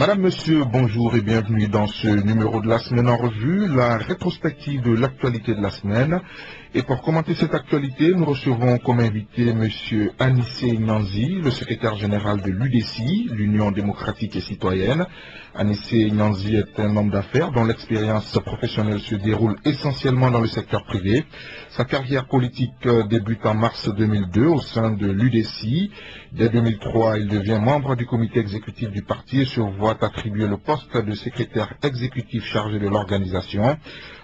Madame, Monsieur, bonjour et bienvenue dans ce numéro de la semaine en revue, la rétrospective de l'actualité de la semaine. Et pour commenter cette actualité, nous recevons comme invité Monsieur Anissé Nyanzi, le secrétaire général de l'UDCI, l'Union démocratique et citoyenne. Anissé Nyanzi est un homme d'affaires dont l'expérience professionnelle se déroule essentiellement dans le secteur privé. Sa carrière politique débute en mars 2002 au sein de l'UDCI. Dès 2003, il devient membre du comité exécutif du parti et se voit attribuer le poste de secrétaire exécutif chargé de l'organisation.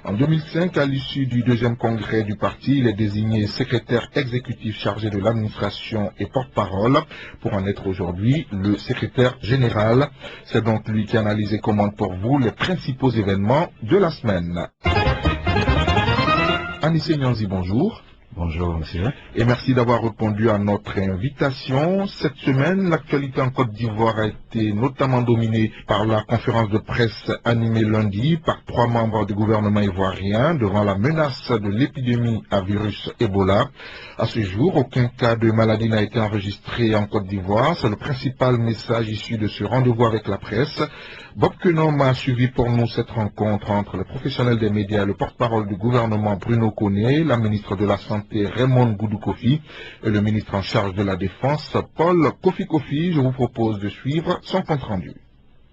En 2005, à l'issue du deuxième congrès du parti, il est désigné secrétaire exécutif chargé de l'administration et porte-parole pour en être aujourd'hui le secrétaire général. C'est donc lui qui analyse et commente pour vous les principaux événements de la semaine. Anissé Nyanzi, bonjour. Bonjour monsieur. Et merci d'avoir répondu à notre invitation. Cette semaine, l'actualité en Côte d'Ivoire a été notamment dominée par la conférence de presse animée lundi par 3 membres du gouvernement ivoirien devant la menace de l'épidémie à virus Ebola. À ce jour, aucun cas de maladie n'a été enregistré en Côte d'Ivoire. C'est le principal message issu de ce rendez-vous avec la presse. Bob Kenom a suivi pour nous cette rencontre entre le professionnel des médias et le porte-parole du gouvernement Bruno Koné, la ministre de la Santé Raymond Goudou Kofi et le ministre en charge de la Défense Paul Kofi Kofi. Je vous propose de suivre son compte-rendu.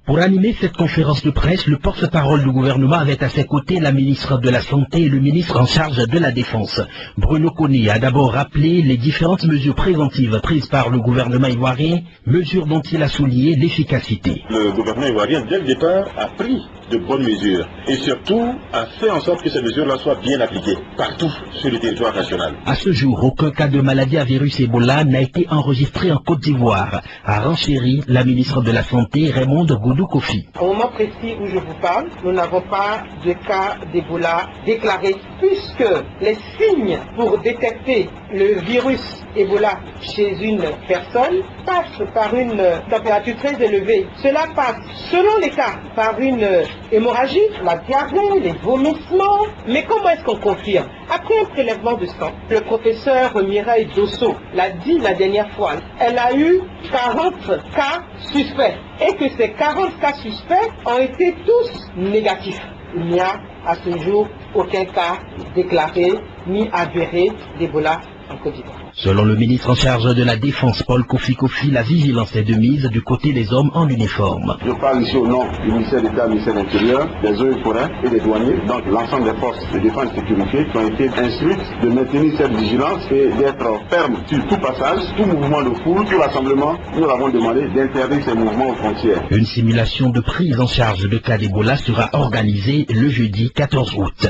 Pour animer cette conférence de presse, le porte-parole du gouvernement avait à ses côtés la ministre de la Santé et le ministre en charge de la Défense. Bruno Koné a d'abord rappelé les différentes mesures préventives prises par le gouvernement ivoirien, mesures dont il a souligné l'efficacité. Le gouvernement ivoirien, dès le départ, a pris de bonnes mesures et surtout a fait en sorte que ces mesures-là soient bien appliquées partout sur le territoire national. À ce jour, aucun cas de maladie à virus Ebola n'a été enregistré en Côte d'Ivoire, a renchéri la ministre de la Santé Raymond Goudou Kofi. Au moment précis où je vous parle, nous n'avons pas de cas d'Ebola déclarés puisque les signes pour détecter le virus Ebola chez une personne passent par une température très élevée. Cela passe, selon les cas, par une hémorragie, la diarrhée, les vomissements. Mais comment est-ce qu'on confirme? Après un prélèvement de sang, le professeur Mireille Dosso l'a dit la dernière fois, elle a eu 40 cas suspects et que ces 40 cas suspects ont été tous négatifs. Il n'y a à ce jour aucun cas déclaré ni avéré d'Ebola en Côte d'Ivoire. Selon le ministre en charge de la Défense, Paul Kofi Kofi, la vigilance est de mise du côté des hommes en uniforme. Je parle ici au nom du ministère d'État, du ministère de l'Intérieur, des eaux et forêts et des douaniers, donc l'ensemble des forces de défense et de sécurité qui ont été instruites de maintenir cette vigilance et d'être fermes sur tout passage, tout mouvement de foule, tout rassemblement. Nous avons demandé d'interdire ces mouvements aux frontières. Une simulation de prise en charge de cas d'Ebola sera organisée le jeudi 14 août.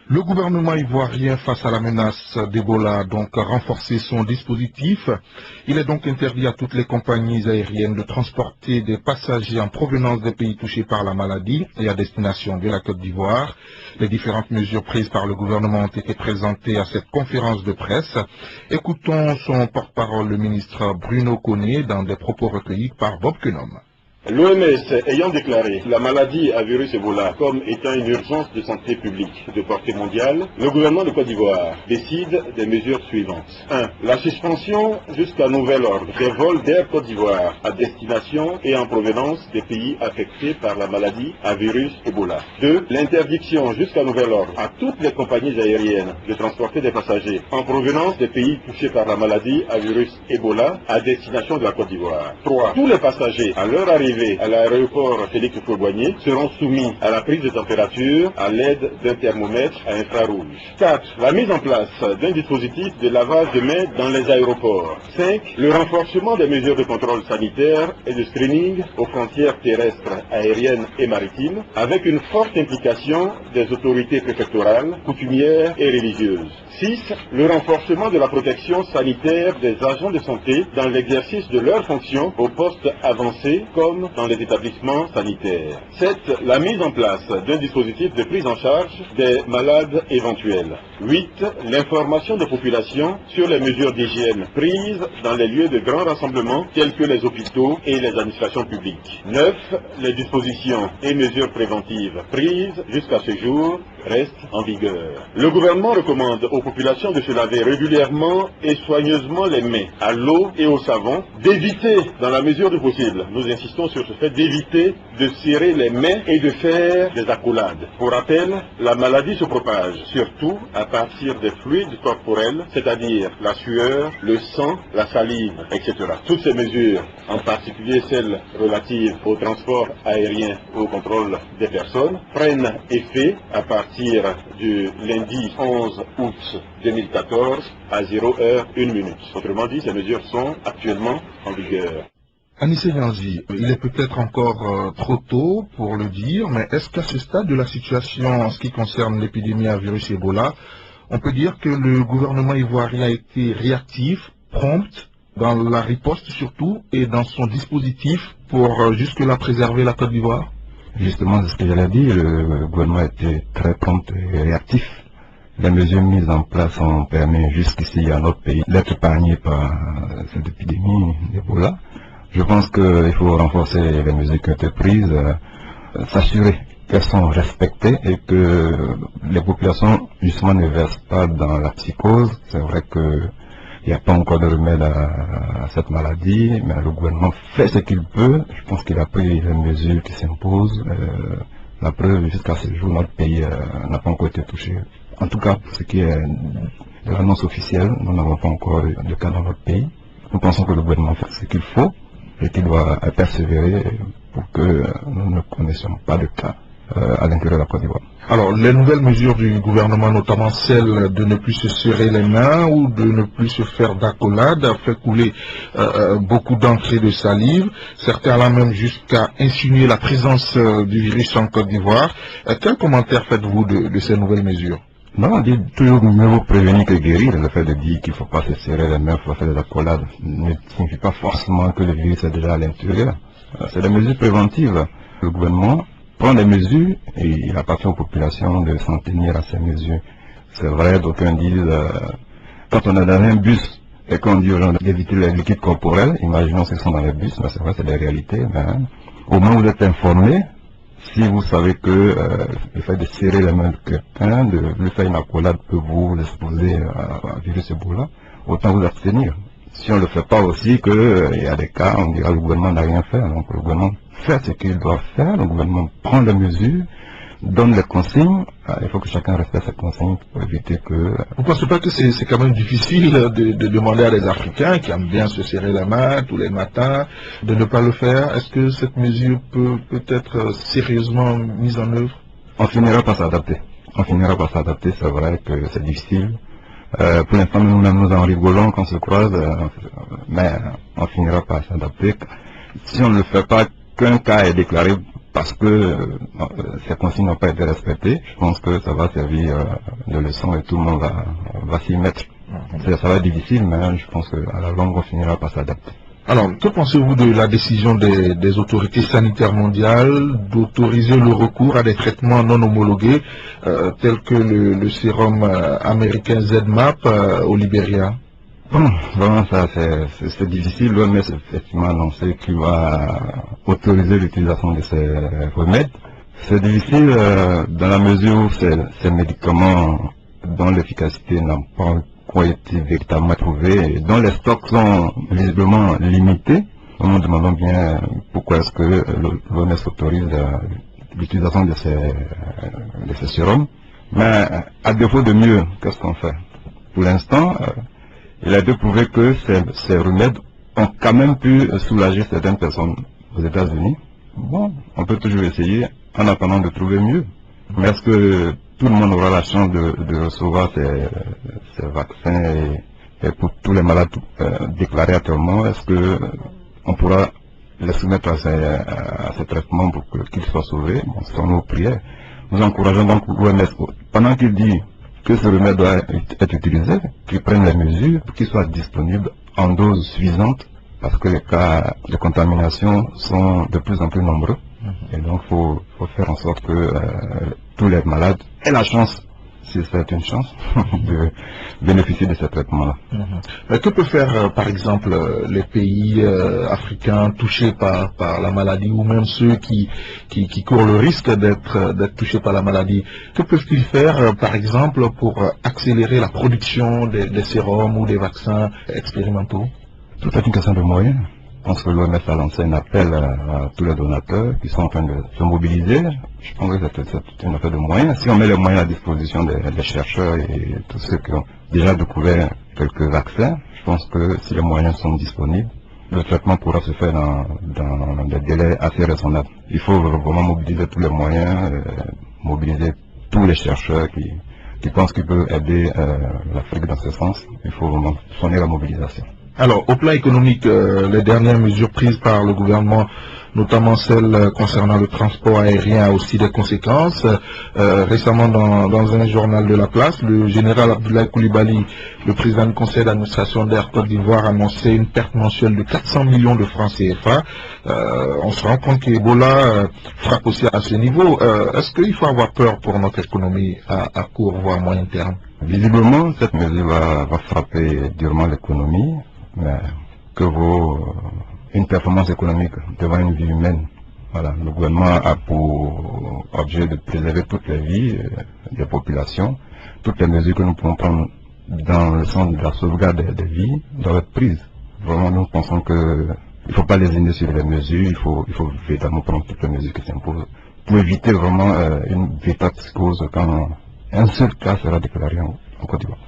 Le gouvernement ivoirien, face à la menace d'Ebola, a donc renforcé son dispositif. Il est donc interdit à toutes les compagnies aériennes de transporter des passagers en provenance des pays touchés par la maladie et à destination de la Côte d'Ivoire. Les différentes mesures prises par le gouvernement ont été présentées à cette conférence de presse. Écoutons son porte-parole, le ministre Bruno Koné, dans des propos recueillis par Bob Kenom. L'OMS ayant déclaré la maladie à virus Ebola comme étant une urgence de santé publique de portée mondiale, le gouvernement de Côte d'Ivoire décide des mesures suivantes. 1. La suspension jusqu'à nouvel ordre des vols d'Air Côte d'Ivoire à destination et en provenance des pays affectés par la maladie à virus Ebola. 2. L'interdiction jusqu'à nouvel ordre à toutes les compagnies aériennes de transporter des passagers en provenance des pays touchés par la maladie à virus Ebola à destination de la Côte d'Ivoire. 3. Tous les passagers à leur arrivée à l'aéroport Félix Houphouët-Boigny seront soumis à la prise de température à l'aide d'un thermomètre à infrarouge. 4. La mise en place d'un dispositif de lavage de mains dans les aéroports. 5. Le renforcement des mesures de contrôle sanitaire et de screening aux frontières terrestres, aériennes et maritimes, avec une forte implication des autorités préfectorales, coutumières et religieuses. 6. Le renforcement de la protection sanitaire des agents de santé dans l'exercice de leurs fonctions aux postes avancés comme dans les établissements sanitaires. 7. La mise en place d'un dispositif de prise en charge des malades éventuels. 8. L'information des populations sur les mesures d'hygiène prises dans les lieux de grands rassemblements tels que les hôpitaux et les administrations publiques. 9. Les dispositions et mesures préventives prises jusqu'à ce jour reste en vigueur. Le gouvernement recommande aux populations de se laver régulièrement et soigneusement les mains à l'eau et au savon, d'éviter, dans la mesure du possible, nous insistons sur ce fait, d'éviter de serrer les mains et de faire des accolades. Pour rappel, la maladie se propage surtout à partir des fluides corporels, c'est-à-dire la sueur, le sang, la salive, etc. Toutes ces mesures, en particulier celles relatives au transport aérien et au contrôle des personnes, prennent effet à partir du lundi 11 août 2014 à 0h01. Autrement dit, ces mesures sont actuellement en vigueur. Anissé Nyanzi, il est peut-être encore trop tôt pour le dire, mais est-ce qu'à ce stade de la situation en ce qui concerne l'épidémie à virus Ebola, on peut dire que le gouvernement ivoirien a été réactif, prompt, dans la riposte surtout, et dans son dispositif pour jusque-là préserver la Côte d'Ivoire? Justement, c'est ce que j'allais dire, le gouvernement a été très prompt et réactif. Les mesures mises en place ont permis jusqu'ici à notre pays d'être épargné par cette épidémie d'Ebola. Je pense qu'il faut renforcer les mesures qui ont été prises, s'assurer qu'elles sont respectées et que les populations justement ne versent pas dans la psychose. C'est vrai qu'il n'y a pas encore de remède à cette maladie, mais le gouvernement fait ce qu'il peut. Je pense qu'il a pris les mesures qui s'imposent. La preuve, jusqu'à ce jour, notre pays n'a pas encore été touché. En tout cas, pour ce qui est de l'annonce officielle, nous n'avons pas encore de cas dans notre pays. Nous pensons que le gouvernement fait ce qu'il faut et qu'il doit persévérer pour que nous ne connaissions pas de cas à l'intérieur de la Côte d'Ivoire. Alors, les nouvelles mesures du gouvernement, notamment celle de ne plus se serrer les mains ou de ne plus se faire d'accolade, a fait couler beaucoup d'encre et de salive. Certains allant même jusqu'à insinuer la présence du virus en Côte d'Ivoire. Quel commentaire faites-vous de ces nouvelles mesures? Non, on dit toujours mieux vaut prévenir que guérir. Le fait de dire qu'il ne faut pas se serrer les mains, il faut faire des accolades, ne signifie pas forcément que le virus est déjà à l'intérieur. C'est des mesures préventives. Le gouvernement prend des mesures et il appartient aux populations de s'en tenir à ces mesures. C'est vrai, d'aucuns disent, quand on est dans un bus et qu'on dit aux gens d'éviter les liquides corporels, imaginons ceux qui sont dans les bus, mais c'est vrai, c'est des réalités. Mais, au moins vous êtes informés. Si vous savez que le fait de serrer les mains de quelqu'un, de lui faire une accolade peut vous exposer à virus Ebola, autant vous abstenir. Si on ne le fait pas aussi, qu'il y a des cas, on dira que le gouvernement n'a rien fait. Donc le gouvernement fait ce qu'il doit faire, le gouvernement prend les mesures, donne les consignes. Il faut que chacun respecte ces consignes pour éviter que... Vous ne pensez pas que c'est quand même difficile de demander à des Africains qui aiment bien se serrer la main tous les matins de ne pas le faire? Est-ce que cette mesure peut être sérieusement mise en œuvre? On finira par s'adapter. On finira par s'adapter, c'est vrai que c'est difficile. Pour l'instant, nous-mêmes nous en rigolons quand on se croise, mais on finira par s'adapter. Si on ne le fait pas, qu'un cas est déclaré parce que ces consignes n'ont pas été respectées, je pense que ça va servir de leçon et tout le monde va s'y mettre. Ça va être difficile, mais je pense qu'à la longue, on finira par s'adapter. Alors, que pensez-vous de la décision des autorités sanitaires mondiales d'autoriser le recours à des traitements non homologués tels que le sérum américain ZMapp au Libéria? Bon, vraiment, ça c'est difficile. L'OMS effectivement annoncé qu'il va autoriser l'utilisation de ces remèdes. C'est difficile dans la mesure où ces médicaments dont l'efficacité n'a pas encore été véritablement trouvée et dont les stocks sont visiblement limités. Nous nous demandons bien pourquoi est-ce que l'OMS autorise l'utilisation de ces sérums. Mais à défaut de mieux, qu'est-ce qu'on fait? Pour l'instant, il a été prouvé que ces remèdes ont quand même pu soulager certaines personnes aux États-Unis. Bon, on peut toujours essayer en attendant de trouver mieux. Mais est-ce que tout le monde aura la chance de recevoir ces vaccins et pour tous les malades déclarés actuellement, est-ce qu'on pourra les soumettre à ces traitements pour qu'ils soient sauvés? Bon, ce sont nos prières. Nous encourageons donc l'OMS, pendant qu'il dit que ce remède doit être utilisé, qu'ils prennent les mesures pour qu'il soit disponible en dose suffisante, parce que les cas de contamination sont de plus en plus nombreux. Et donc, il faut faire en sorte que tous les malades aient la chance si c'est une chance de bénéficier de ce traitement-là. Que peut faire, par exemple, les pays africains touchés par la maladie, ou même ceux qui courent le risque d'être touchés par la maladie? Que peuvent-ils faire, par exemple, pour accélérer la production des sérums ou des vaccins expérimentaux? Tout est une question de moyens. Je pense que l'OMS a lancé un appel à tous les donateurs qui sont en train de se mobiliser. Je pense que c'est une affaire de moyens. Si on met les moyens à disposition des chercheurs et tous ceux qui ont déjà découvert quelques vaccins, je pense que si les moyens sont disponibles, le traitement pourra se faire dans des délais assez raisonnables. Il faut vraiment mobiliser tous les moyens, mobiliser tous les chercheurs qui pensent qu'ils peuvent aider l'Afrique dans ce sens. Il faut vraiment sonner la mobilisation. Alors, au plan économique, les dernières mesures prises par le gouvernement, notamment celles concernant le transport aérien, a aussi des conséquences. Récemment, dans un journal de la place, le général Abdoulaye Coulibaly, le président du conseil d'administration d'Air Côte d'Ivoire, annonçait une perte mensuelle de 400 millions de francs CFA. On se rend compte qu'Ebola frappe aussi à ce niveau. Est-ce qu'il faut avoir peur pour notre économie à court, voire moyen terme? Visiblement, cette mesure va frapper durement l'économie. Mais que vaut une performance économique devant une vie humaine? Voilà, le gouvernement a pour objet de préserver toutes les vies des populations. Toutes les mesures que nous pouvons prendre dans le sens de la sauvegarde des vies doivent être prises. Vraiment, nous pensons qu'il ne faut pas léser sur les mesures, il faut véritablement prendre toutes les mesures qui s'imposent pour éviter vraiment une véritable psychose quand un seul cas sera déclaré en Côte d'Ivoire.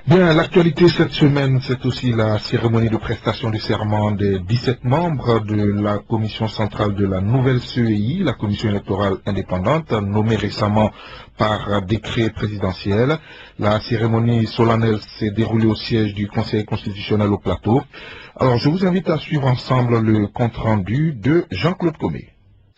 Bien, l'actualité cette semaine, c'est aussi la cérémonie de prestation de serment des 17 membres de la commission centrale de la nouvelle CEI, la commission électorale indépendante, nommée récemment par décret présidentiel. La cérémonie solennelle s'est déroulée au siège du Conseil constitutionnel au Plateau. Alors, je vous invite à suivre ensemble le compte-rendu de Jean-Claude Comé.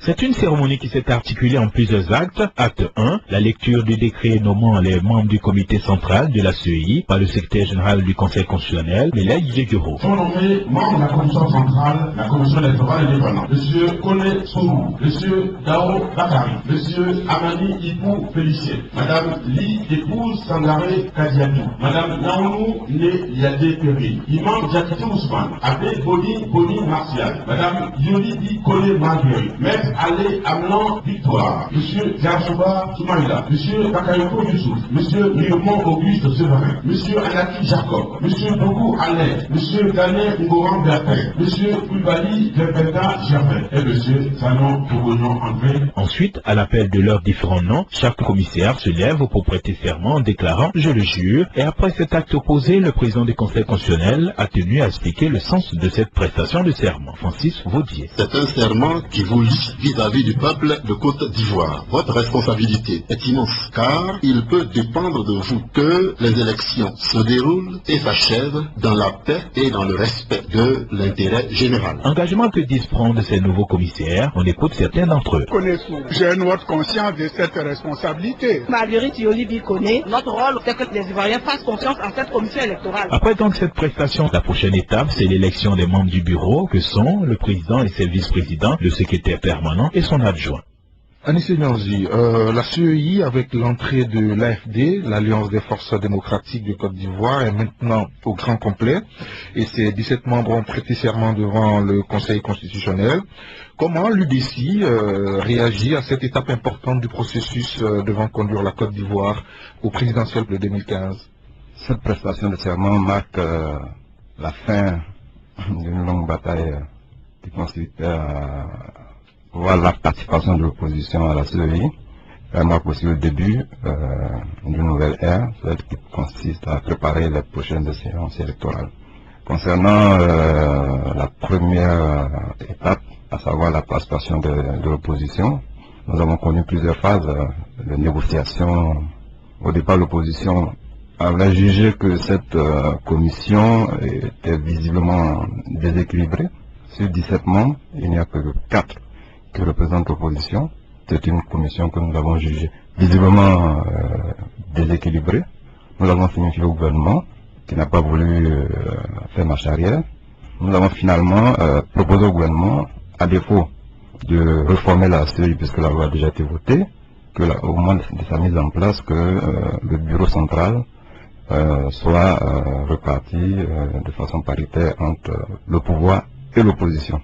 C'est une cérémonie qui s'est articulée en plusieurs actes. Acte 1, la lecture du décret nommant les membres du comité central de la CEI par le secrétaire général du Conseil constitutionnel, Mélène Djeguro. Sont nommés membres de la commission centrale, la commission électorale indépendante. Monsieur Kone Soumou, Monsieur Dao Bakari, Monsieur Amani Ipou Félicien, Madame Li Épouse Sangaré Kadiatou, Madame Naonou Né Yadé Péry, Imam Diakité Ousmane, Abbé Boni Martial, Madame Yolidi Kone Marguerite, Maître Allé Amnan Victoire, Monsieur Diarjouba Soumaïla, Monsieur Bakayoko Youssouf, Monsieur Léomon Auguste Severin, Monsieur Anaki Jacob, Monsieur Bougou Alain, Monsieur Daniel Ngoran Bertin, Monsieur Koulibaly Lebeda Gervais et Monsieur Salon Togonon André. Ensuite, à l'appel de leurs différents noms, chaque commissaire se lève pour prêter serment en déclarant « Je le jure » et après cet acte opposé, le président du Conseil constitutionnel a tenu à expliquer le sens de cette prestation de serment. Francis Vaudier. C'est un serment qui vous lie vis-à-vis du peuple de Côte d'Ivoire. Votre responsabilité est immense, car il peut dépendre de vous que les élections se déroulent et s'achèvent dans la paix et dans le respect de l'intérêt général. Engagement que disent prendre ces nouveaux commissaires, on écoute certains d'entre eux. J'ai une haute conscience de cette responsabilité. Marguerite Yolibi connaît notre rôle, c'est que les Ivoiriens fassent confiance en cette commission électorale. Après donc cette prestation, la prochaine étape, c'est l'élection des membres du bureau, que sont le président et ses vice-présidents, le secrétaire permanent et son adjoint. Anissé Nyanzi, la CEI, avec l'entrée de l'AFD, l'Alliance des forces démocratiques de Côte d'Ivoire, est maintenant au grand complet et ses 17 membres ont prêté serment devant le Conseil constitutionnel. Comment l'UDC réagit à cette étape importante du processus devant conduire la Côte d'Ivoire au présidentiel de 2015? Cette prestation de serment marque la fin d'une longue bataille qui consiste à voir la participation de l'opposition à la CEI. Elle marque aussi le début d'une nouvelle ère, celle qui consiste à préparer les prochaines échéances électorales. Concernant la première étape, à savoir la participation de l'opposition, nous avons connu plusieurs phases de négociations. Au départ, l'opposition avait jugé que cette commission était visiblement déséquilibrée. Sur 17 membres, il n'y a que 4 qui représentent l'opposition. C'est une commission que nous avons jugée visiblement déséquilibrée. Nous avons signifié au gouvernement qui n'a pas voulu faire marche arrière. Nous avons finalement proposé au gouvernement, à défaut de réformer la CEI puisque la loi a déjà été votée, au moment de sa mise en place, que le bureau central soit reparti de façon paritaire entre le pouvoir et l'opposition.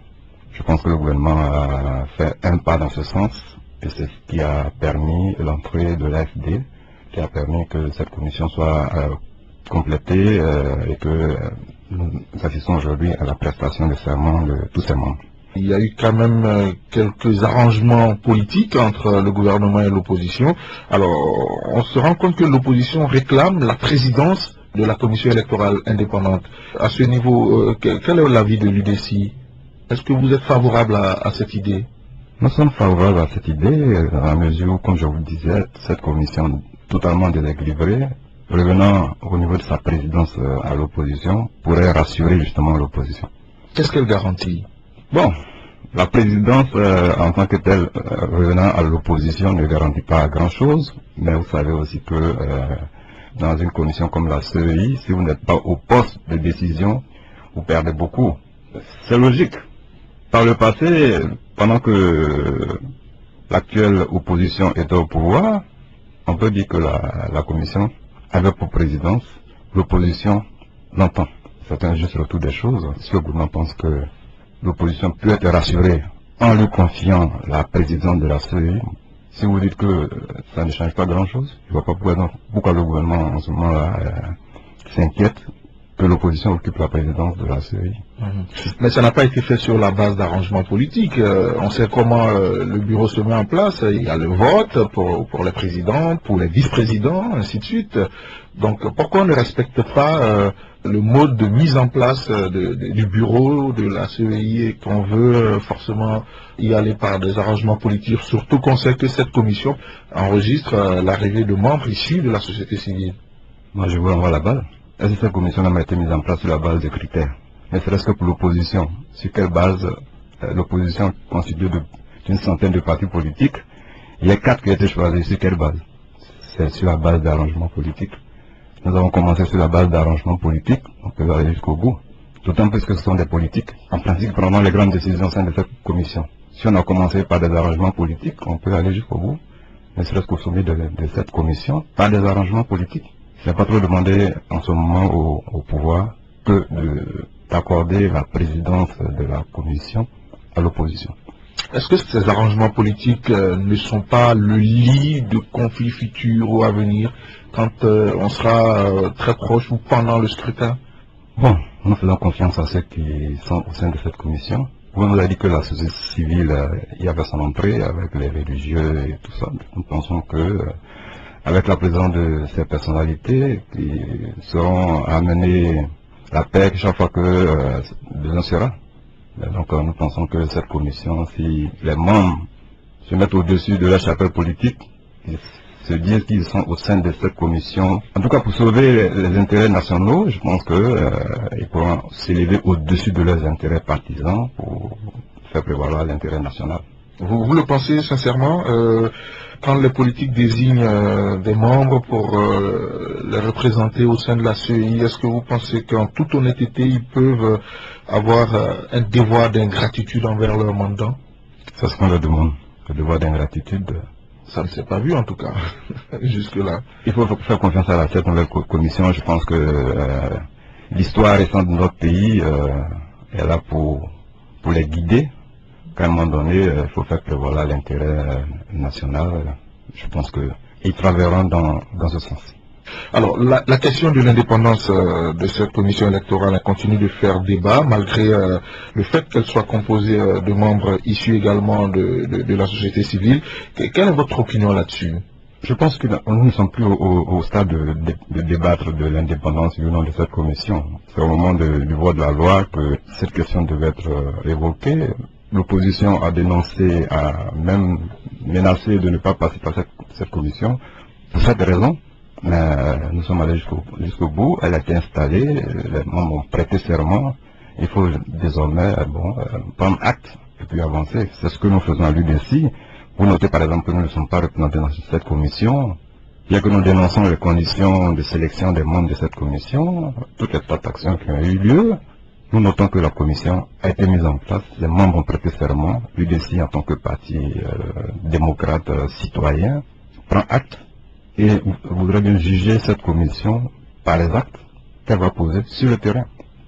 Je pense que le gouvernement a fait un pas dans ce sens et c'est ce qui a permis l'entrée de l'AFD, qui a permis que cette commission soit complétée et que nous assistons aujourd'hui à la prestation de serment de tous ses membres. Il y a eu quand même quelques arrangements politiques entre le gouvernement et l'opposition. Alors, on se rend compte que l'opposition réclame la présidence de la commission électorale indépendante. À ce niveau, quel est l'avis de l'UDC? Est-ce que vous êtes favorable à cette idée? Nous sommes favorables à cette idée, dans la mesure où, comme je vous le disais, cette commission totalement déséquilibrée, revenant au niveau de sa présidence à l'opposition, pourrait rassurer justement l'opposition. Qu'est-ce qu'elle garantit? Bon, la présidence en tant que telle, revenant à l'opposition, ne garantit pas grand-chose, mais vous savez aussi que dans une commission comme la CEI, si vous n'êtes pas au poste de décision, vous perdez beaucoup. C'est logique. Par le passé, pendant que l'actuelle opposition était au pouvoir, on peut dire que la commission avait pour présidence l'opposition l'entend. C'est un juste retour des choses. Si le gouvernement pense que l'opposition peut être rassurée en lui confiant la présidence de la CEI, si vous dites que ça ne change pas grand-chose, je ne vois pas pourquoi le gouvernement en ce moment-là s'inquiète que l'opposition occupe la présidence de la CEI. Mais ça n'a pas été fait sur la base d'arrangements politiques. On sait comment le bureau se met en place. Il y a le vote pour les présidents, pour les vice-présidents, ainsi de suite. Donc pourquoi on ne respecte pas le mode de mise en place du bureau de la CEI et qu'on veut forcément y aller par des arrangements politiques, surtout qu'on sait que cette commission enregistre l'arrivée de membres issus de la société civile? Moi je vous envoie la balle. Est-ce que cette commission n'a pas été mise en place sur la base des critères? Mais serait-ce que pour l'opposition, sur quelle base l'opposition constituée d'une centaine de partis politiques, il y a 4 qui ont été choisis, sur quelle base? C'est sur la base d'arrangements politiques. Nous avons commencé sur la base d'arrangements politiques, on peut aller jusqu'au bout. D'autant plus que ce sont des politiques, en principe, prenant les grandes décisions au sein de cette commission. Si on a commencé par des arrangements politiques, on peut aller jusqu'au bout, ne serait-ce qu'au sommet de cette commission, par des arrangements politiques. Je n'ai pas trop demandé en ce moment au pouvoir que d'accorder la présidence de la commission à l'opposition. Est-ce que ces arrangements politiques ne sont pas le lit de conflits futurs ou à venir quand on sera très proche ou pendant le scrutin? Bon, nous faisons confiance à ceux qui sont au sein de cette commission. Vous nous avez dit que la société civile y avait son entrée avec les religieux et tout ça. Nous pensons que avec la présence de ces personnalités qui seront amenées la paix chaque fois que besoin sera. Donc nous pensons que cette commission, si les membres se mettent au-dessus de la chapelle politique, ils se disent qu'ils sont au sein de cette commission, en tout cas pour sauver les intérêts nationaux, je pense qu'ils pourront s'élever au-dessus de leurs intérêts partisans pour faire prévaloir l'intérêt national. Vous le pensez sincèrement quand les politiques désignent des membres pour les représenter au sein de la CEI, est-ce que vous pensez qu'en toute honnêteté, ils peuvent avoir un devoir d'ingratitude envers leur mandant? C'est ce qu'on leur demande, le devoir d'ingratitude. Ça ne s'est pas vu en tout cas, jusque-là. Il faut faire confiance à cette nouvelle commission. Je pense que l'histoire récente de notre pays est là pour les guider. À un moment donné, il faut faire prévaloir l'intérêt national. Je pense qu'ils travailleront dans ce sens. Alors, la question de l'indépendance de cette commission électorale continue de faire débat, malgré le fait qu'elle soit composée de membres issus également de la société civile. Quelle est votre opinion là-dessus? Je pense que nous ne sommes plus au stade de débattre de l'indépendance du nom de cette commission. C'est au moment du vote de la loi que cette question devait être évoquée. L'opposition a dénoncé, a même menacé de ne pas passer par cette commission. Pour cette raison, nous sommes allés jusqu'au bout. Elle a été installée, les membres ont prêté serment. Il faut désormais prendre acte et puis avancer. C'est ce que nous faisons à l'UDC. Vous notez par exemple que nous ne sommes pas représentés dans cette commission. Bien que nous dénonçons les conditions de sélection des membres de cette commission, toutes les actions qui ont eu lieu, nous notons que la commission a été mise en place, les membres ont prêté serment, l'UDC en tant que parti démocrate citoyen prend acte et voudrait bien juger cette commission par les actes qu'elle va poser sur le terrain.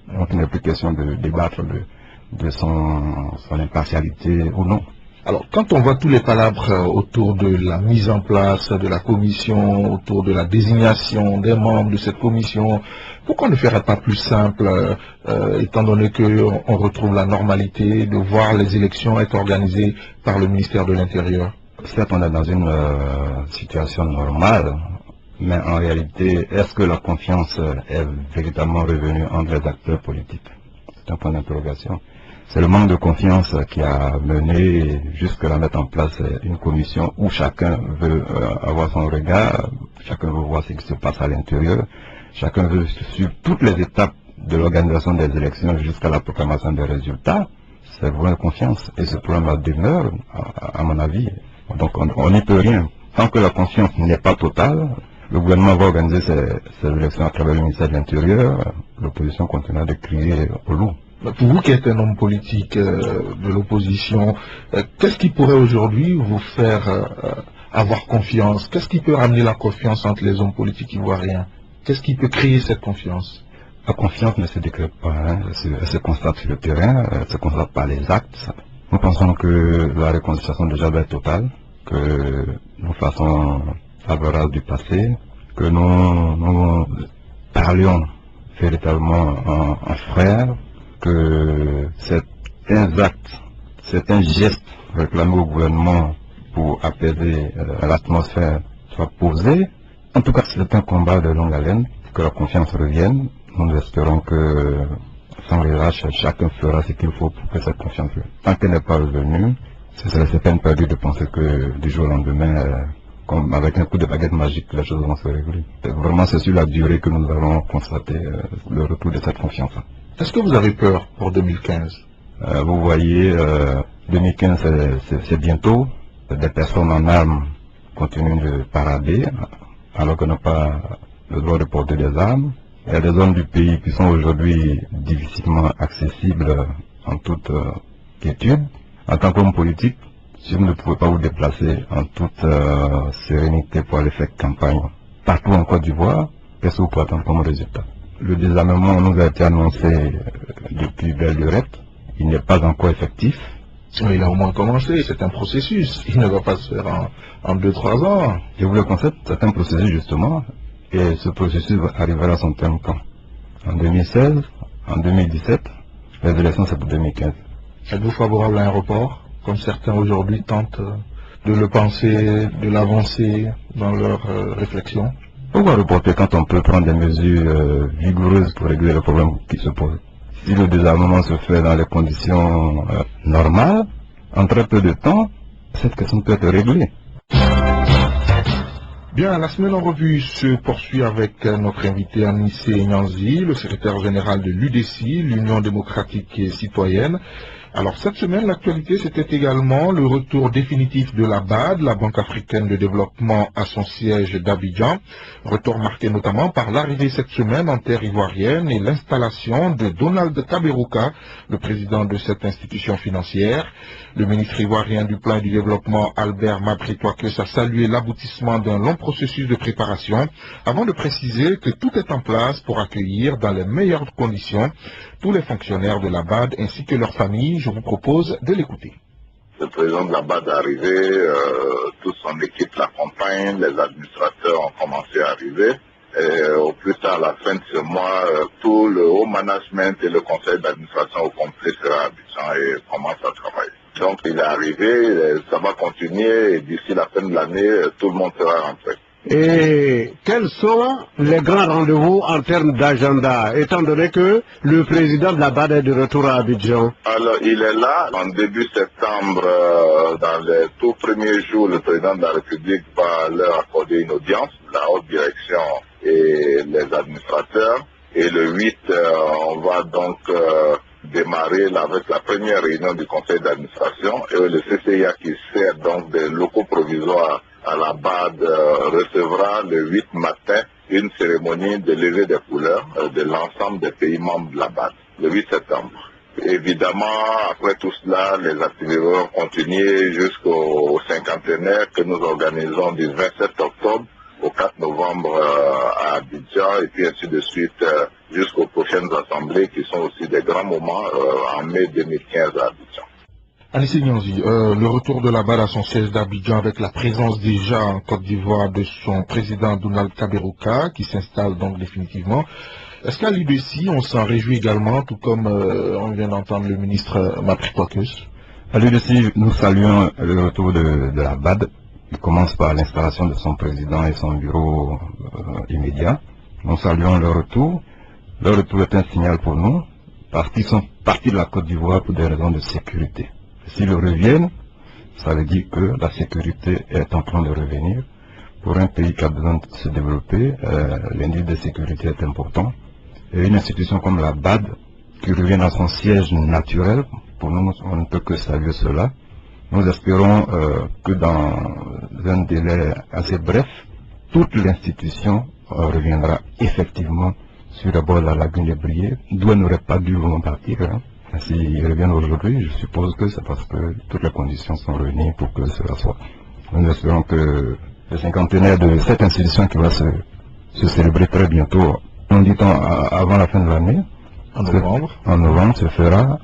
Donc il n'est plus question de débattre de son impartialité ou non. Alors, quand on voit tous les palabres autour de la mise en place de la commission, autour de la désignation des membres de cette commission, pourquoi ne ferait pas plus simple, étant donné qu'on retrouve la normalité de voir les élections être organisées par le ministère de l'Intérieur? Certes, on est dans une situation normale, mais en réalité, est-ce que la confiance est véritablement revenue entre les acteurs politiques? C'est un point d'interrogation. C'est le manque de confiance qui a mené jusqu'à la mettre en place une commission où chacun veut avoir son regard, chacun veut voir ce qui se passe à l'intérieur, chacun veut suivre toutes les étapes de l'organisation des élections jusqu'à la proclamation des résultats. C'est le problème de confiance et ce problème demeure, à mon avis. Donc on n'y peut rien. Tant que la confiance n'est pas totale, le gouvernement va organiser ces élections à travers le ministère de l'Intérieur, l'opposition continuera de crier au loup. Pour vous qui êtes un homme politique de l'opposition, qu'est-ce qui pourrait aujourd'hui vous faire avoir confiance? Qu'est-ce qui peut ramener la confiance entre les hommes politiques ivoiriens? Qu'est-ce qui peut créer cette confiance? La confiance ne se décrète pas, hein. Elle se constate sur le terrain, elle se constate par les actes. Nous pensons que la réconciliation déjà doit être totale, que nous fassons table rase du passé, que nous parlions véritablement en frères, que certains actes, certains gestes réclamés au gouvernement pour apaiser l'atmosphère soient posés. En tout cas, c'est un combat de longue haleine, que la confiance revienne. Nous espérons que, sans relâche, chacun fera ce qu'il faut pour que cette confiance revienne. Tant qu'elle n'est pas revenue, c'est peine perdue de penser que du jour au lendemain, comme avec un coup de baguette magique, les choses vont se régler. Vraiment, c'est sur la durée que nous allons constater le retour de cette confiance. Est-ce que vous avez peur pour 2015? Vous voyez, 2015 c'est bientôt. Des personnes en armes continuent de parader alors qu'on n'a pas le droit de porter des armes. Il y a des zones du pays qui sont aujourd'hui difficilement accessibles en toute quiétude. En tant qu'homme politique, si vous ne pouvez pas vous déplacer en toute sérénité pour aller faire campagne partout en Côte d'Ivoire, qu'est-ce que vous pouvez attendre comme résultat? Le désarmement nous a été annoncé depuis belle lurette. Il n'est pas encore effectif. Mais il a au moins commencé, c'est un processus. Il ne va pas se faire en 2-3 ans. Je vous le concède, c'est un processus justement. Et ce processus arrivera à son terme quand? En 2016, en 2017, les élections c'est pour 2015. Êtes-vous favorable à un report, comme certains aujourd'hui tentent de le penser, de l'avancer dans leur réflexion? Pourquoi reporter quand on peut prendre des mesures vigoureuses pour régler les problèmes qui se posent? Si le désarmement se fait dans les conditions normales, en très peu de temps, cette question peut être réglée. Bien, la semaine en revue se poursuit avec notre invité Anissé Nyanzi, le secrétaire général de l'UDC, l'Union démocratique et citoyenne. Alors cette semaine, l'actualité, c'était également le retour définitif de la BAD, la Banque africaine de développement, à son siège d'Abidjan. Retour marqué notamment par l'arrivée cette semaine en terre ivoirienne et l'installation de Donald Kaberuka, le président de cette institution financière. Le ministre ivoirien du Plan et du Développement, Albert Mabritoakes, a salué l'aboutissement d'un long processus de préparation avant de préciser que tout est en place pour accueillir dans les meilleures conditions tous les fonctionnaires de la BAD ainsi que leurs familles. Je vous propose de l'écouter. Le président de la BAD est arrivé, toute son équipe l'accompagne, les administrateurs ont commencé à arriver. Et au plus tard, à la fin de ce mois, tout le haut management et le conseil d'administration au complet sera à Abidjan et commence à travailler. Donc il est arrivé, ça va continuer et d'ici la fin de l'année, tout le monde sera rentré. Et quels sont les grands rendez-vous en termes d'agenda, étant donné que le président de la BAD est de retour à Abidjan? Alors, il est là. En début septembre, dans les tout premiers jours, le président de la République va leur accorder une audience, la haute direction et les administrateurs. Et le 8, on va donc démarrer avec la première réunion du conseil d'administration. Et le CCIA qui sert donc des locaux provisoires à la BAD recevra le 8 matin une cérémonie de levée des couleurs de l'ensemble des pays membres de la BAD, le 8 septembre. Évidemment, après tout cela, les activités vont continuer jusqu'au cinquantenaire que nous organisons du 27 octobre au 4 novembre à Abidjan et puis ainsi de suite jusqu'aux prochaines assemblées qui sont aussi des grands moments en mai 2015 à Abidjan. Anissé Nyanzi, le retour de la BAD à son siège d'Abidjan avec la présence déjà en Côte d'Ivoire de son président Donald Kaberuka qui s'installe donc définitivement. Est-ce qu'à l'UDC, on s'en réjouit également, tout comme on vient d'entendre le ministre Mapri-Kwakus? À l'UDC, nous saluons le retour de la BAD. Il commence par l'installation de son président et son bureau immédiat. Nous saluons le retour. Le retour est un signal pour nous, parce qu'ils sont partis de la Côte d'Ivoire pour des raisons de sécurité. S'ils reviennent, ça veut dire que la sécurité est en train de revenir. Pour un pays qui a besoin de se développer, l'indice de sécurité est important. Et une institution comme la BAD, qui revient à son siège naturel, pour nous, on ne peut que saluer cela. Nous espérons que dans un délai assez bref, toute l'institution reviendra effectivement sur le bord de la lagune de Brié, d'où elle n'aurait pas dû vraiment partir. Hein. S'ils reviennent aujourd'hui, je suppose que c'est parce que toutes les conditions sont réunies pour que cela soit. Nous espérons que le cinquantenaire de cette institution qui va se célébrer très bientôt, on dit avant la fin de l'année, en novembre, se fera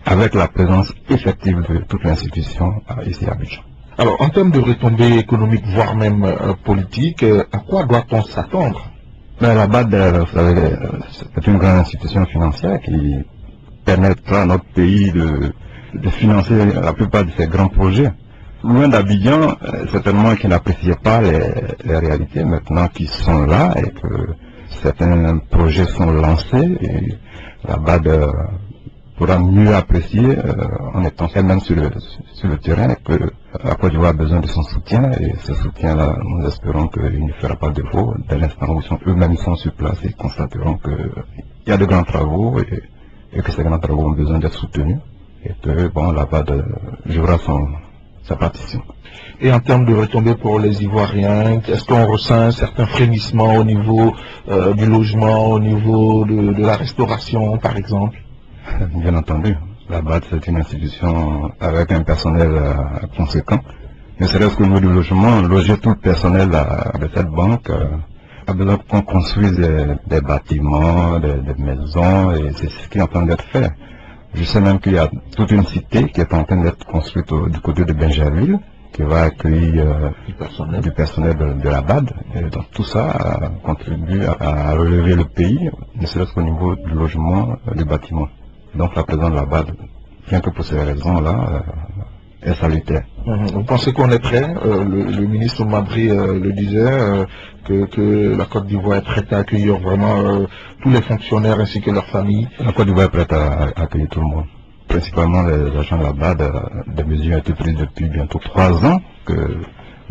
avec la présence effective de toute l'institution ici à Abidjan. Alors, en termes de retombées économiques, voire même politiques, à quoi doit-on s'attendre? La BAD, vous savez, c'est une grande institution financière qui permettra à notre pays de financer la plupart de ces grands projets. Loin d'Abidjan, certainement qui n'appréciaient pas les réalités maintenant qui sont là et que certains projets sont lancés et la BAD pourra mieux apprécier en étant elle-même sur le terrain que la Côte d'Ivoire a besoin de son soutien et ce soutien-là, nous espérons qu'il ne fera pas défaut dès l'instant où eux-mêmes sont sur place et constateront qu'il y a de grands travaux et que ces grands travaux ont besoin d'être soutenus et que bon, la BAD jouera sa partition. Et en termes de retombées pour les Ivoiriens, est-ce qu'on ressent un certain frémissement au niveau du logement, au niveau de la restauration par exemple? Bien entendu, la BAD c'est une institution avec un personnel conséquent. Ne serait-ce qu'au niveau du logement, loger tout le personnel de cette banque a besoin qu'on construise des bâtiments, des maisons, et c'est ce qui est en train d'être fait. Je sais même qu'il y a toute une cité qui est en train d'être construite du côté de Benjerville, qui va accueillir du personnel de la BAD. Et donc tout ça contribue à relever le pays, ne serait-ce qu'au niveau du logement, du bâtiment. Donc la présence de la BAD, rien que pour ces raisons-là, est salutaire. Vous pensez qu'on est prêt? Le ministre Mabry le disait, que la Côte d'Ivoire est prête à accueillir vraiment tous les fonctionnaires ainsi que leurs familles. La Côte d'Ivoire est prête à accueillir tout le monde. Principalement les agents de la BAD, des mesures ont été prises depuis bientôt 3 ans que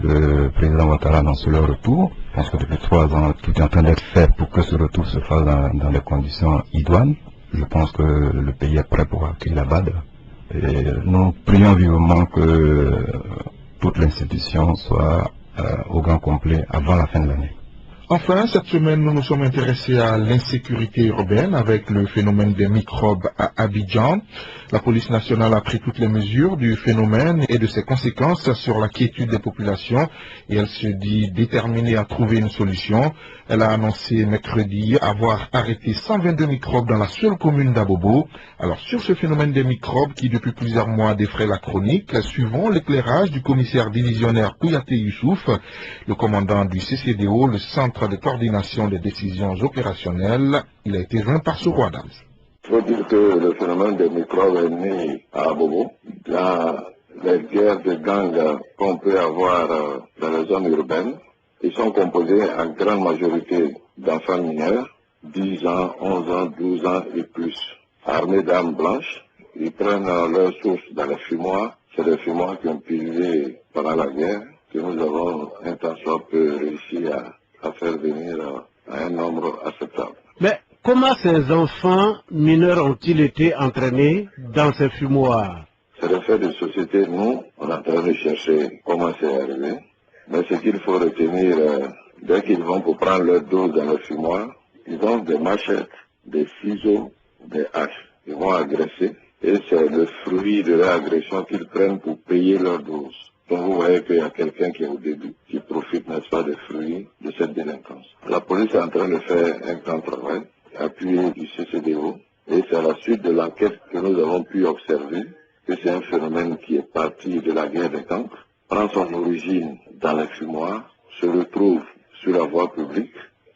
le président Ouattara annonce leur retour. Je pense que depuis 3 ans, tout est en train d'être fait pour que ce retour se fasse dans des conditions idoines. Je pense que le pays est prêt pour accueillir la BAD. Et nous prions vivement que toute l'institution soit au grand complet avant la fin de l'année. Enfin, cette semaine, nous nous sommes intéressés à l'insécurité urbaine avec le phénomène des microbes à Abidjan. La police nationale a pris toutes les mesures du phénomène et de ses conséquences sur la quiétude des populations et elle se dit déterminée à trouver une solution. Elle a annoncé mercredi avoir arrêté 122 microbes dans la seule commune d'Abobo. Alors sur ce phénomène des microbes qui depuis plusieurs mois défraie la chronique, suivons l'éclairage du commissaire divisionnaire Kouyaté Youssouf, le commandant du CCDO, le centre de coordination des décisions opérationnelles. Il a été joint par ce roi d'Ams. Il faut dire que le phénomène des microbes est né à Abobo. Là, les guerres de gangs qu'on peut avoir dans les zones urbaines, ils sont composés en grande majorité d'enfants mineurs, 10 ans, 11 ans, 12 ans et plus, armés d'armes blanches. Ils prennent leur source dans les fumoirs. C'est les fumoirs qui ont puisé pendant la guerre, que nous avons un tant soit peu réussi à faire venir à un nombre acceptable. Mais comment ces enfants mineurs ont-ils été entraînés dans ces fumoirs? C'est le fait de société. Nous, on est en train de chercher comment c'est arrivé. Mais ce qu'il faut retenir, dès qu'ils vont pour prendre leur dose dans le fumoir, ils ont des machettes, des ciseaux, des haches. Ils vont agresser et c'est le fruit de leur agression qu'ils prennent pour payer leur dose. Donc vous voyez qu'il y a quelqu'un qui est au début, qui profite, n'est-ce pas, des fruits de cette délinquance. La police est en train de faire un grand travail, appuyé du CCDO, et c'est à la suite de l'enquête que nous avons pu observer que c'est un phénomène qui est parti de la guerre des cancres, prend son origine dans les fumoirs, se retrouve sur la voie publique,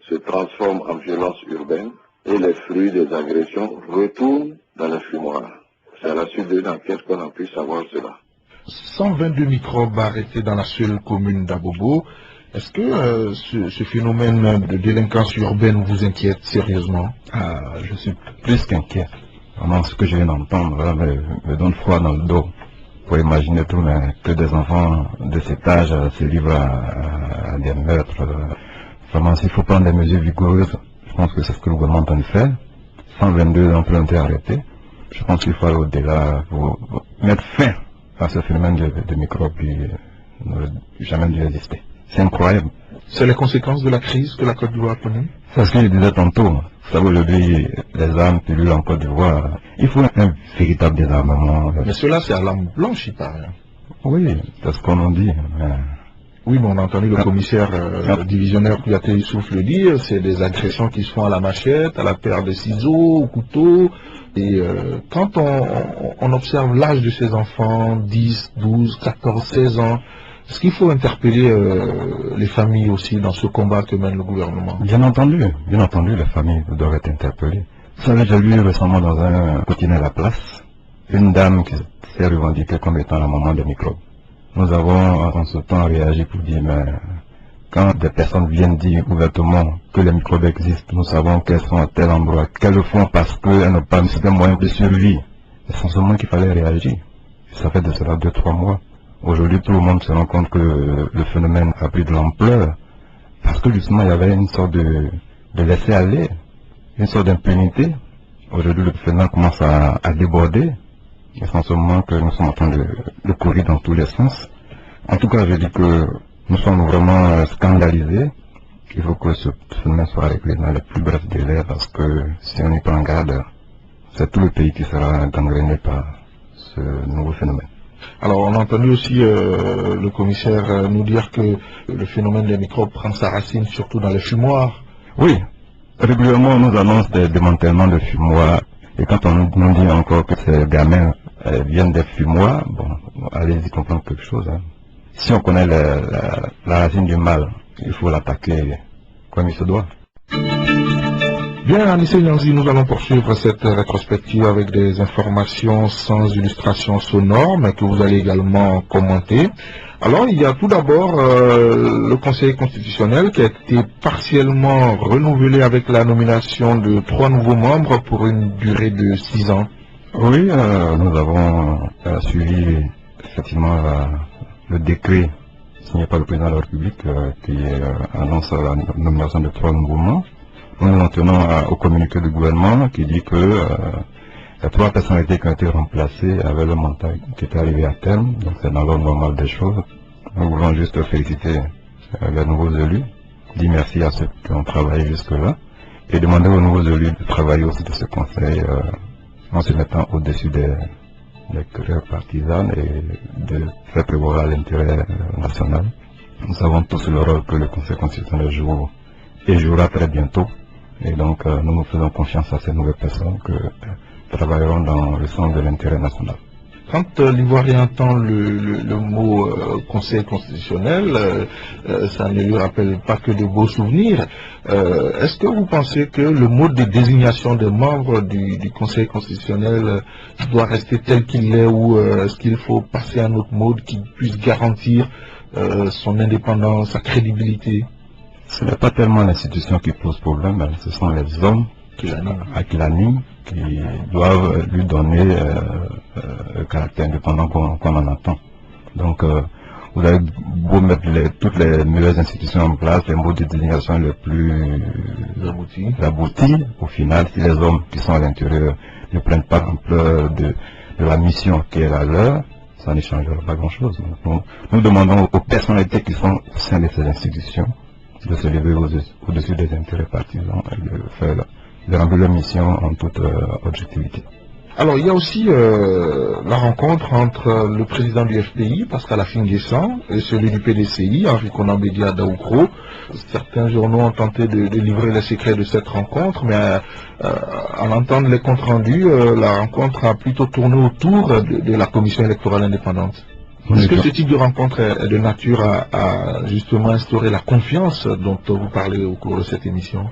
se transforme en violence urbaine, et les fruits des agressions retournent dans les fumoirs. C'est à la suite d'une enquête qu'on a pu savoir cela. 122 microbes arrêtés dans la seule commune d'Abobo. Est-ce que ce phénomène de délinquance urbaine vous inquiète sérieusement? Je suis plus qu'inquiet. Vraiment, ce que je viens d'entendre me donne froid dans le dos. Pour imaginer tout, mais que des enfants de cet âge se livrent à des meurtres. Vraiment, s'il faut prendre des mesures vigoureuses, je pense que c'est ce que le gouvernement est en train de faire. 122 d'entre eux ont été arrêtés. Je pense qu'il faut aller au-delà pour mettre fin à ce phénomène de microbes qui n'aurait jamais dû exister. C'est incroyable. C'est les conséquences de la crise que la Côte d'Ivoire connaît? C'est ce que je disais tantôt. Vous savez, aujourd'hui, les armes pilules en Côte d'Ivoire, il faut un véritable désarmement. Mais cela, c'est à l'arme blanche, il paraît. Oui, c'est ce qu'on en dit. Oui, mais on a entendu le commissaire divisionnaire Kouyaté Youssouf le dire, c'est des agressions qui se font à la machette, à la paire de ciseaux, au couteau. Et quand on observe l'âge de ces enfants, 10, 12, 14, 16 ans, est-ce qu'il faut interpeller les familles aussi dans ce combat que mène le gouvernement? Bien entendu, les familles doivent être interpellées. Vous savez, j'ai lu récemment dans un quotidien La Place, une dame qui s'est revendiquée comme étant la maman des microbes. Nous avons en ce temps réagi pour dire, mais quand des personnes viennent dire ouvertement que les microbes existent, nous savons qu'elles sont à tel endroit, qu'elles le font parce qu'elles n'ont pas de moyens de survie. C'est essentiellement qu'il fallait réagir. Ça fait de cela 2-3 mois. Aujourd'hui, tout le monde se rend compte que le phénomène a pris de l'ampleur parce que justement, il y avait une sorte de laisser aller, une sorte d'impunité. Aujourd'hui, le phénomène commence à déborder. Essentiellement que nous sommes en train de courir dans tous les sens. En tout cas, je dis que nous sommes vraiment scandalisés. Il faut que ce phénomène soit réglé dans les plus brefs délais parce que si on n'y prend garde, c'est tout le pays qui sera gangréné par ce nouveau phénomène. Alors, on a entendu aussi le commissaire nous dire que le phénomène des microbes prend sa racine surtout dans les fumoirs. Oui, régulièrement on nous annonce des démantèlements de fumoirs. Et quand on nous dit encore que ces gamins viennent des fumoirs, bon, allez-y comprendre quelque chose. Hein. Si on connaît la racine du mal, il faut l'attaquer comme il se doit. Bien, Anissé Nyanzi, nous allons poursuivre cette rétrospective avec des informations sans illustration sonore, mais que vous allez également commenter. Alors, il y a tout d'abord le Conseil constitutionnel qui a été partiellement renouvelé avec la nomination de 3 nouveaux membres pour une durée de 6 ans. Oui, nous avons suivi effectivement le décret signé par le président de la République qui annonce la nomination de 3 nouveaux membres. Nous nous en tenons au communiqué du gouvernement qui dit que les 3 personnalités qui ont été remplacées avaient le mandat qui était arrivé à terme, donc c'est dans l'ordre normal des choses. Nous voulons juste féliciter les nouveaux élus, dire merci à ceux qui ont travaillé jusque-là, et demander aux nouveaux élus de travailler aussi de ce conseil en se mettant au-dessus des querelles partisanes et de faire prévaloir l'intérêt national. Nous savons tous le rôle que le Conseil constitutionnel joue et jouera très bientôt. Et donc, nous faisons confiance à ces nouvelles personnes qui travailleront dans le sens de l'intérêt national. Quand l'Ivoirien entend le mot Conseil constitutionnel, ça ne lui rappelle pas que de beaux souvenirs. Est-ce que vous pensez que le mode de désignation des membres du Conseil constitutionnel doit rester tel qu'il est ou est-ce qu'il faut passer à un autre mode qui puisse garantir son indépendance, sa crédibilité? Ce n'est pas tellement l'institution qui pose problème, mais ce sont les hommes qui l'animent, qui doivent lui donner le caractère indépendant qu'on en attend. Donc, vous avez beau mettre toutes les meilleures institutions en place, les modes de désignation les plus aboutis, au final, si les hommes qui sont à l'intérieur ne prennent pas l'ampleur de la mission qui est la leur, ça ne changera pas grand-chose. Donc, nous demandons aux personnalités qui sont au sein de ces institutions de se lever au-dessus des intérêts partisans et de remplir leur mission en toute objectivité. Alors, il y a aussi la rencontre entre le président du FPI, Pascal Affinguessan, et celui du PDCI, Henri Konan Bédia Daoukro. Certains journaux ont tenté de livrer les secrets de cette rencontre, mais à l'entendre les comptes rendus, la rencontre a plutôt tourné autour de la commission électorale indépendante. Est-ce que ce type de rencontre est de nature à justement instaurer la confiance dont vous parlez au cours de cette émission?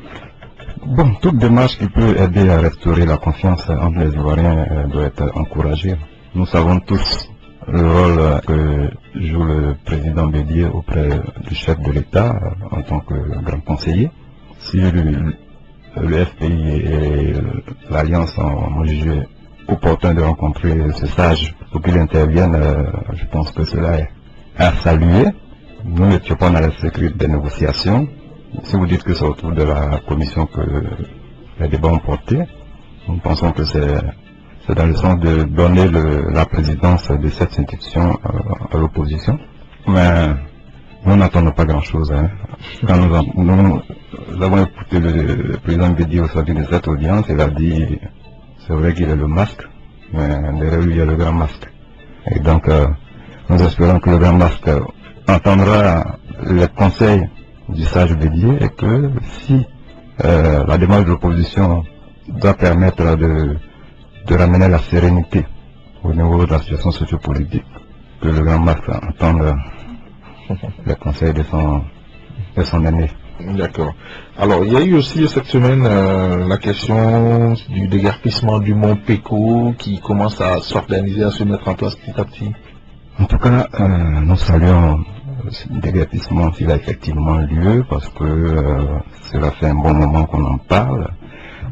Bon, toute démarche qui peut aider à restaurer la confiance entre les Ivoiriens doit être encouragée. Nous savons tous le rôle que joue le président Bédié auprès du chef de l'État en tant que grand conseiller. Si le FPI et l'Alliance ont jugé opportun de rencontrer ce sage pour qu'il intervienne, je pense que cela est à saluer. Nous n'étions pas dans le secret des négociations. Si vous dites que c'est autour de la commission que les débats ont porté, nous pensons que c'est dans le sens de donner la présidence de cette institution à l'opposition. Mais nous n'attendons pas grand-chose. Hein. Quand nous avons écouté le président Bédié au sortir de cette audience, il a dit, c'est vrai qu'il est le masque, mais derrière lui il y a le grand masque. Et donc nous espérons que le grand masque entendra les conseils du sage Bédié et que si la démarche de l'opposition doit permettre de ramener la sérénité au niveau de la situation sociopolitique, que le grand masque entende les conseils de son aîné. D'accord. Alors, il y a eu aussi cette semaine la question du déguerpissement du mont Péco qui commence à s'organiser, à se mettre en place petit à petit. En tout cas, nous saluons ce déguerpissement s'il a effectivement lieu parce que cela fait un bon moment qu'on en parle.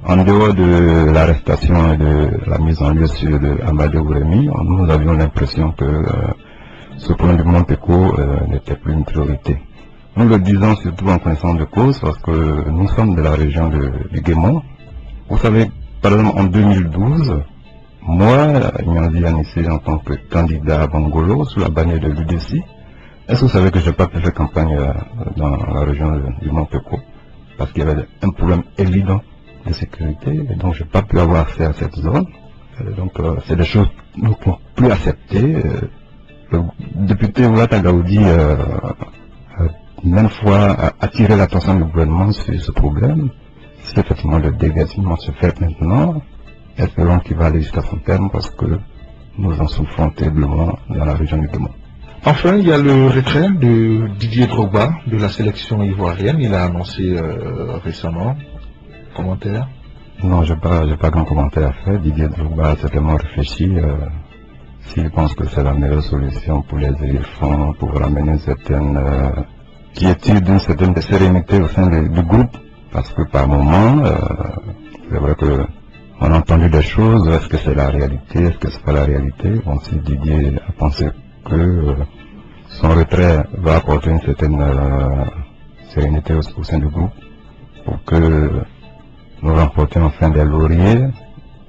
En dehors de l'arrestation et de la mise en lieu sur Amadou Rémy, nous avions l'impression que ce problème du mont Péco n'était plus une priorité. Nous le disons surtout en connaissance de cause parce que nous sommes de la région du Guémont. Vous savez, par exemple en 2012, moi, Nyanzi Anissé, en tant que candidat à Bangolo, sous la bannière de l'UDC, est-ce que vous savez que je n'ai pas pu faire campagne dans la région du Mont Péco parce qu'il y avait un problème évident de sécurité et donc je n'ai pas pu avoir accès à cette zone. Donc c'est des choses que nous ne pouvons plus accepter. Le député Oulata Gaoudi même fois attirer l'attention du gouvernement sur ce problème. Si effectivement le dégagement se fait maintenant, espérons qu'il va aller jusqu'à son terme parce que nous en souffrons terriblement dans la région du Guémont. Enfin, il y a le retrait de Didier Drogba de la sélection ivoirienne. Il a annoncé récemment. Commentaire? Non, je n'ai pas grand commentaire à faire. Didier Drogba a certainement réfléchi. S'il pense que c'est la meilleure solution pour les éléphants, pour ramener une certaine quiétude, d'une certaine sérénité au sein du groupe, parce que par moment, c'est vrai qu'on a entendu des choses, est-ce que c'est la réalité, est-ce que c'est pas la réalité? Bon, si Didier a pensé que son retrait va apporter une certaine sérénité au sein du groupe, pour que nous remportions enfin des lauriers,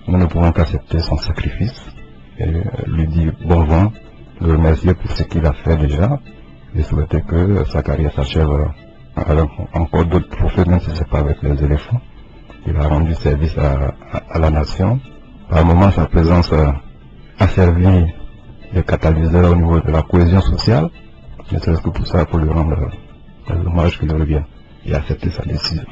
nous ne pouvons qu'accepter son sacrifice et lui dire bon vent, le remercier pour ce qu'il a fait déjà et souhaiter que sa carrière s'achève avec encore d'autres trophées, même si ce n'est pas avec les éléphants. Il a rendu service à la nation. Par moment, sa présence a servi de catalyseur au niveau de la cohésion sociale, mais c'est que pour ça, pour lui rendre l'hommage qui lui revient et accepter sa décision.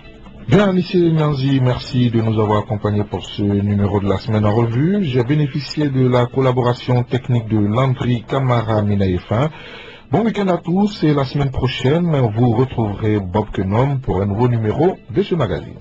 Bien, Anissé Nyanzi, merci de nous avoir accompagnés pour ce numéro de la semaine en revue. J'ai bénéficié de la collaboration technique de Landry Camara Minaïfin. Bon week-end à tous et la semaine prochaine, vous retrouverez Bob Kenom pour un nouveau numéro de ce magazine.